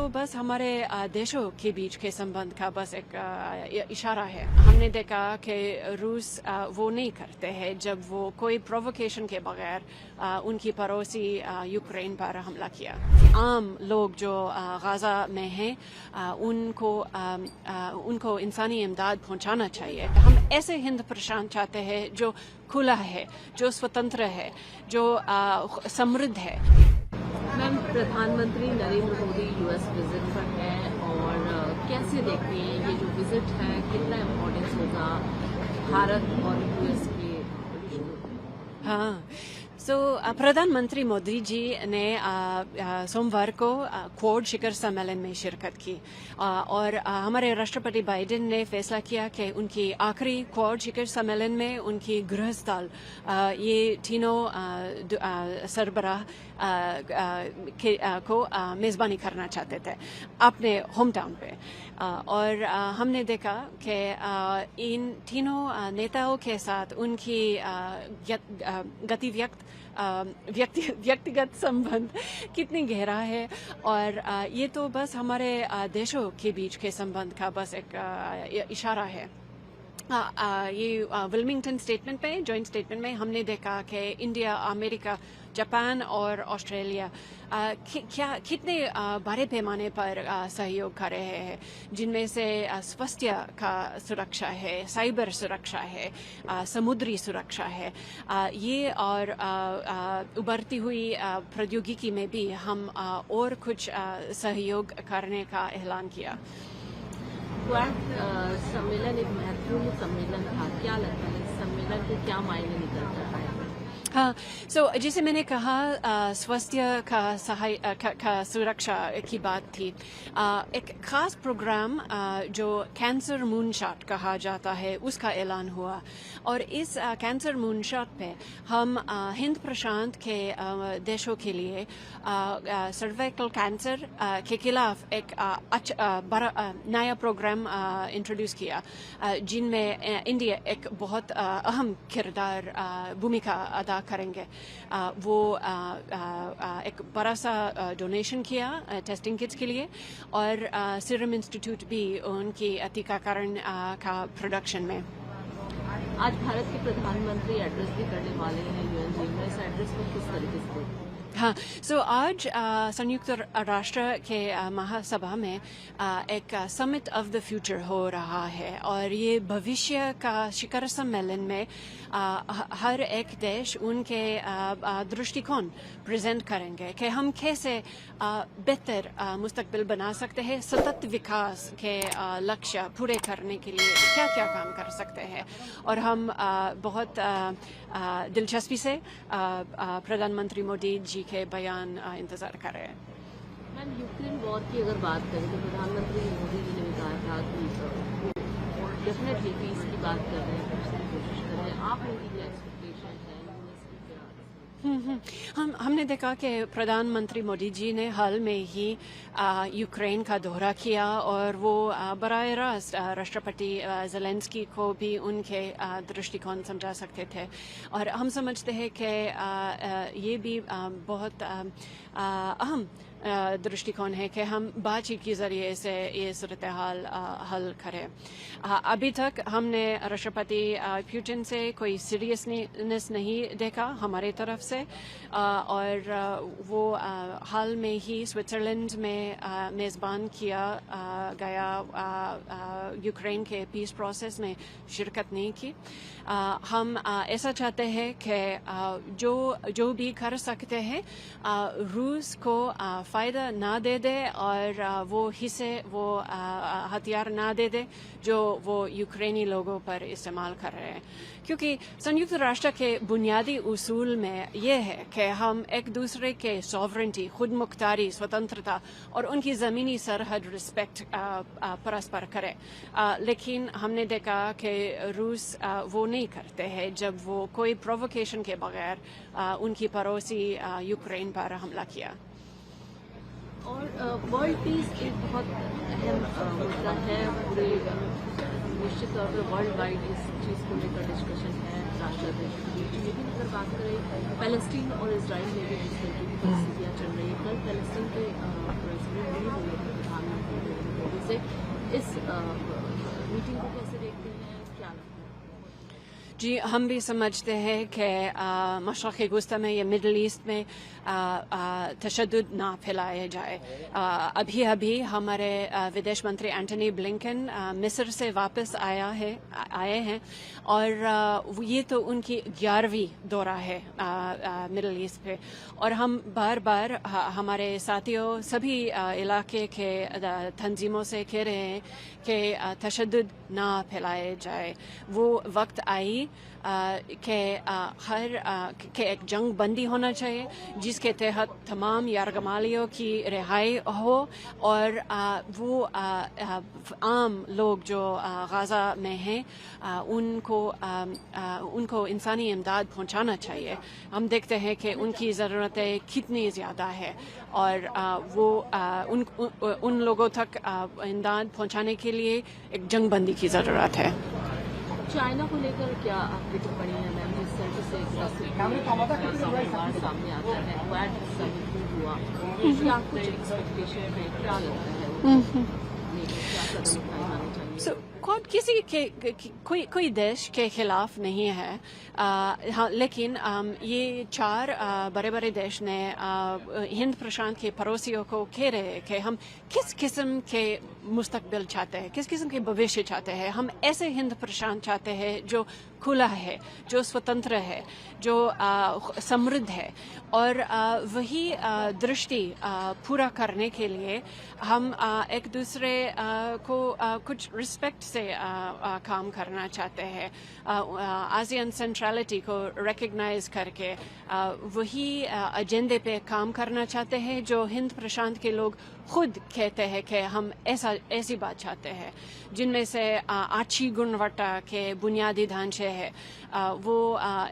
तो बस हमारे देशों के बीच के संबंध का बस एक इशारा है। हमने देखा कि रूस वो नहीं करते हैं जब वो कोई प्रोवोकेशन के बगैर उनकी पड़ोसी यूक्रेन पर हमला किया। आम लोग जो गाजा में हैं उनको इंसानी इमदाद पहुंचाना चाहिए। हम ऐसे हिंद प्रशांत चाहते हैं जो खुला है, जो स्वतंत्र है, जो समृद्ध है। मैम, प्रधानमंत्री नरेंद्र मोदी यूएस विजिट पर हैं और कैसे देखती हैं ये जो विजिट है, कितना इम्पोर्टेंस होगा भारत और यूएस के? हाँ, प्रधानमंत्री मोदी जी ने सोमवार को क्वाड शिखर सम्मेलन में शिरकत की और हमारे राष्ट्रपति बाइडेन ने फैसला किया कि उनकी आखिरी क्वाड शिखर सम्मेलन में उनकी गृह स्थल ये तीनों सरबराह को मेज़बानी करना चाहते थे अपने होम टाउन पे। और हमने देखा कि इन तीनों नेताओं के साथ उनकी व्यक्तिगत संबंध कितनी गहरा है और ये तो बस हमारे देशों के बीच के संबंध का बस एक इशारा है। ये विल्मिंगटन स्टेटमेंट में, जॉइंट स्टेटमेंट में हमने देखा कि इंडिया, अमेरिका, जापान और ऑस्ट्रेलिया कितने बड़े पैमाने पर सहयोग कर रहे हैं, जिनमें से स्वास्थ्य का सुरक्षा है, साइबर सुरक्षा है, समुद्री सुरक्षा है, ये और उभरती हुई प्रौद्योगिकी में भी हम और कुछ सहयोग करने का ऐलान किया। क्वाड सम्मेलन एक महत्वपूर्ण सम्मेलन था, क्या लगता है इस सम्मेलन को क्या मायने निकलता है? हाँ, जैसे मैंने कहा स्वास्थ्य का सुरक्षा की बात थी। एक खास प्रोग्राम जो कैंसर मूनशॉट कहा जाता है उसका ऐलान हुआ और इस कैंसर मूनशॉट पे हम हिंद प्रशांत के देशों के लिए सर्वाइकल कैंसर के खिलाफ एक बड़ा नया प्रोग्राम इंट्रोड्यूस किया, जिनमें इंडिया एक बहुत अहम किरदार भूमिका अदा करेंगे। वो एक बड़ा सा डोनेशन किया टेस्टिंग किट्स के लिए और सीरम इंस्टीट्यूट भी उनकी टीकाकरण का प्रोडक्शन में। आज भारत के प्रधानमंत्री एड्रेस भी करने वाले हैं यूएन में, इस एड्रेस को किस तरीके से? हाँ, आज संयुक्त राष्ट्र के महासभा में एक समिट ऑफ द फ्यूचर हो रहा है और ये भविष्य का शिखर सम्मेलन में हर एक देश उनके दृष्टिकोण प्रेजेंट करेंगे कि हम कैसे बेहतर मुस्तकबिल बना सकते हैं, सतत विकास के लक्ष्य पूरे करने के लिए क्या क्या काम कर सकते हैं। और हम बहुत दिलचस्पी से प्रधानमंत्री मोदी जी के बयान इंतजार कर रहे हैं। मैम, यूक्रेन वॉर की अगर बात करें तो प्रधानमंत्री मोदी जी ने भी कहा था कि डेफिनेटली पीस की बात कर रहे हैं, कोशिश कर रहे हैं। आप उनकी क्या एक्सपेक्टेशन है? हमने देखा कि प्रधानमंत्री मोदी जी ने हाल में ही यूक्रेन का दौरा किया और वो बराह रास्त राष्ट्रपति ज़ेलेंस्की को भी उनके दृष्टिकोण समझा सकते थे और हम समझते हैं कि ये भी बहुत अहम दृष्टिकोण है कि हम बातचीत के जरिए से ये सूरत हाल हल करें। अभी तक हमने राष्ट्रपति पुतिन से कोई सीरियसनेस नहीं देखा हमारे तरफ से और वो हाल में ही स्विट्जरलैंड में मेज़बान किया गया यूक्रेन के पीस प्रोसेस में शिरकत नहीं की। हम ऐसा चाहते हैं कि जो भी कर सकते हैं रूस को फ़ायदा ना दे दे और वो हिस्से वो हथियार ना दे दे जो वो यूक्रेनी लोगों पर इस्तेमाल कर रहे हैं, क्योंकि संयुक्त राष्ट्र के बुनियादी उसूल में ये है कि हम एक दूसरे के सॉवरेंटी, खुद मुख्तारी, स्वतंत्रता और उनकी ज़मीनी सरहद रिस्पेक्ट परस्पर करें। लेकिन हमने देखा कि रूस वो नहीं करते हैं जब वो कोई प्रोवोकेशन के बगैर उनकी पड़ोसी यूक्रेन पर हमला किया। और वर्ल्ड पीस एक बहुत अहम मुद्दा है, पूरे निश्चित तौर पर वर्ल्ड वाइड इस चीज़ को लेकर डिस्कशन है राष्ट्राध्यक्ष के बीच। लेकिन अगर बात करें पैलेस्टीन और इसराइल में भी जिस तरीके की परिस्थितियाँ चल रही है, कल पैलेस्टीन के प्रेसिडेंट भी हुए इस मीटिंग को कैसे देखते हैं, क्या लगता है? जी, हम भी समझते हैं कि मशरक़ वस्ती में या मिडल ईस्ट में तशद्दुद ना फैलाया जाए। अभी अभी हमारे विदेश मंत्री एंटनी ब्लिंकन मिस्र से वापस आए हैं और ये तो उनकी 11वीं दौरा है मिडल ईस्ट पे, और हम बार बार हमारे साथियों सभी इलाके के तंजीमों से कह रहे हैं कि तशद्दुद ना फैलाए जाए। वो वक्त आई कि के एक जंग बंदी होना चाहिए जिसके तहत तमाम यारगमालियों की रिहाई हो, और वो आम लोग जो गाज़ा में हैं उनको इंसानी इमदाद पहुंचाना चाहिए। हम देखते हैं कि उनकी ज़रूरतें कितनी ज़्यादा है, और वो उन लोगों तक इमदाद पहुंचाने के लिए एक जंग बंदी की ज़रूरत है। चाइना को लेकर क्या आपकी टिप्पणी है मैम? जिस तरह से सामने आता है, क्वाड समिट हुआ, क्या कुछ एक्सपेक्टेशन है, क्या लगता है क्या कदम उठाने चाहिए? क्वाड किसी के कोई देश के खिलाफ नहीं है, हाँ, लेकिन ये 4 बड़े बड़े देश ने हिंद प्रशांत के पड़ोसियों को कह रहे हैं कि हम किस किस्म के मुस्तकबिल चाहते हैं, किस किस्म के भविष्य चाहते हैं। हम ऐसे हिंद प्रशांत चाहते हैं जो खुला है, जो स्वतंत्र है, जो समृद्ध है, और वही दृष्टि पूरा करने के लिए हम एक दूसरे को कुछ रिस्पेक्ट से काम करना चाहते हैं। आसियान सेंट्रलिटी को रिकग्नाइज करके वही एजेंडे पे काम करना चाहते हैं जो हिंद प्रशांत के लोग खुद कहते हैं कि हम ऐसी बात चाहते हैं, जिनमें से अच्छी गुणवत्ता के बुनियादी ढांचे है। वो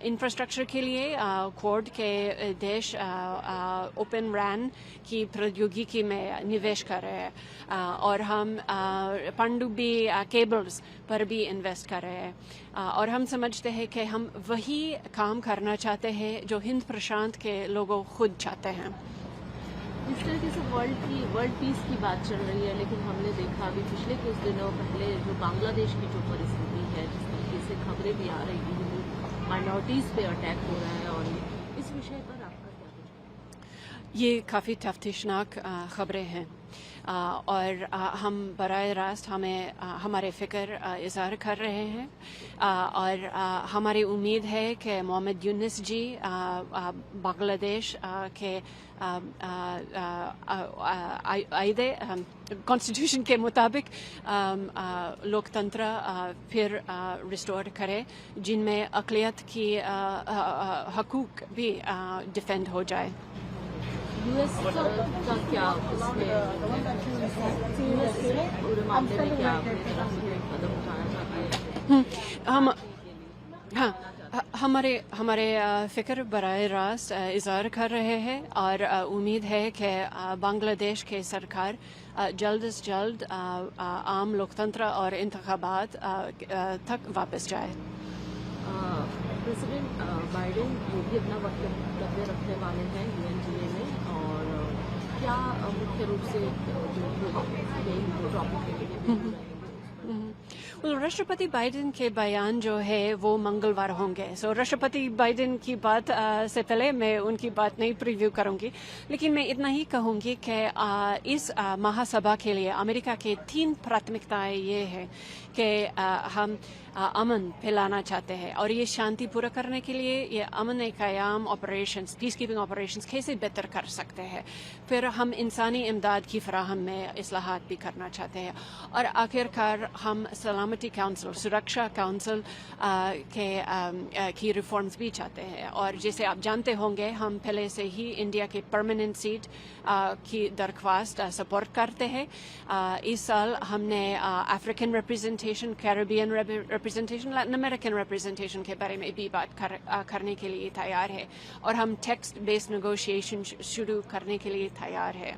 इंफ्रास्ट्रक्चर के लिए क्वाड के देश ओपन रैन की प्रौद्योगिकी में निवेश कर रहे हैं, और हम पनडुब्बी केबल्स पर भी इन्वेस्ट कर रहे हैं, और हम समझते हैं कि हम वही काम करना चाहते हैं जो हिंद प्रशांत के लोगों खुद चाहते हैं। इस तरीके से वर्ल्ड पीस की बात चल रही है, लेकिन हमने देखा अभी पिछले कुछ दिनों पहले जो बांग्लादेश की जो परिस्थिति है, जिस तरीके से खबरें भी आ रही हैं, माइनॉरिटीज़ पे अटैक हो रहा है, और इस विषय पर आपका क्या कुछ? ये काफ़ी तफ्तीशनाक खबरें हैं, और हम बराह रास्त हमारे फ़िक्र इज़हार कर रहे हैं, और हमारी उम्मीद है कि मोहम्मद यूनुस जी बांग्लादेश के आइदे कॉन्स्टिट्यूशन के मुताबिक लोकतंत्र फिर रिस्टोर करे, जिनमें अक़लियत की हकूक़ भी डिफेंड हो जाए। यूएस का क्या इसमें पूरे मामले में क्या कदम उठाना चाहती है? हमारे फ़िक्र बराह रास्त इज़हार कर रहे हैं, और उम्मीद है कि बांग्लादेश के सरकार जल्द से जल्द आम लोकतंत्र और इंतखाबात तक वापस जाए। प्रेसिडेंट बाइडेन वो भी अपना वक्तव्य रखने वाले हैं UNGA में, और क्या मुख्य रूप से जो टॉपिक राष्ट्रपति बाइडेन के बयान जो है वो मंगलवार होंगे। राष्ट्रपति बाइडेन की बात से पहले मैं उनकी बात नहीं प्रीव्यू करूंगी, लेकिन मैं इतना ही कहूंगी कि इस महासभा के लिए अमेरिका की 3 प्राथमिकताएं ये है कि हम अमन फैलाना चाहते हैं, और ये शांति पूरा करने के लिए ये अमन क़याम ऑपरेशंस, पीस कीपिंग ऑपरेशंस कैसे बेहतर कर सकते हैं। फिर हम इंसानी इमदाद की फराहम में इस्लाहात भी करना चाहते हैं, और आखिरकार हम सलामती काउंसिल, सुरक्षा काउंसिल की रिफॉर्म्स भी चाहते हैं। और जैसे आप जानते होंगे, हम पहले से ही इंडिया के परमानेंट सीट की दरख्वास्त सपोर्ट करते हैं। इस साल हमने African representation, Caribbean representation, Latin American representation के बारे में भी बात करने के लिए तैयार है, और हम टेक्स्ट बेस्ड नेगोशिएशन शुरू करने के लिए तैयार है।